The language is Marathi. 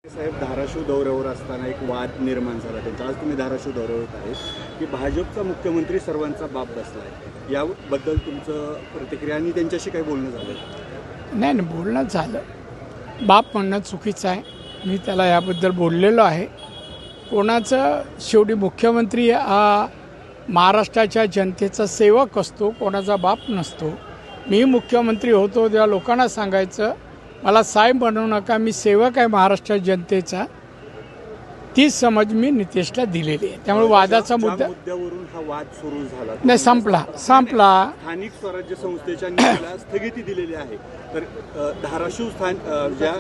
साहेब धाराशिव दौऱ्यावर असताना एक वाद निर्माण झाला त्यांचा. आज तुम्ही धाराशिव दौऱ्यावर आहेत की भाजपचा मुख्यमंत्री सर्वांचा बाप बसलाय, याबद्दल तुमचं प्रतिक्रिया आणि त्यांच्याशी काही बोलणं झालं? नाही बोलणं झालं. बाप म्हणणं चुकीचं आहे. मी त्याला याबद्दल बोललेलो आहे. कोणाचं शेवटी मुख्यमंत्री हा महाराष्ट्राच्या जनतेचा सेवक असतो, कोणाचा बाप नसतो. मी मुख्यमंत्री होतो तेव्हा लोकांना सांगायचं मला साहेब बनवू नका, मी सेवक आहे महाराष्ट्र जनतेचा. तीच समज मी नितेशला दिलेली आहे. त्यामुळे वादाचा मुद्द्यावरून हा वाद सुरू झाला नाही, संपला. स्थानिक स्वराज्य संस्थेच्या नीतीला स्थगिती दिलेली आहे. तर धाराशिव ज्या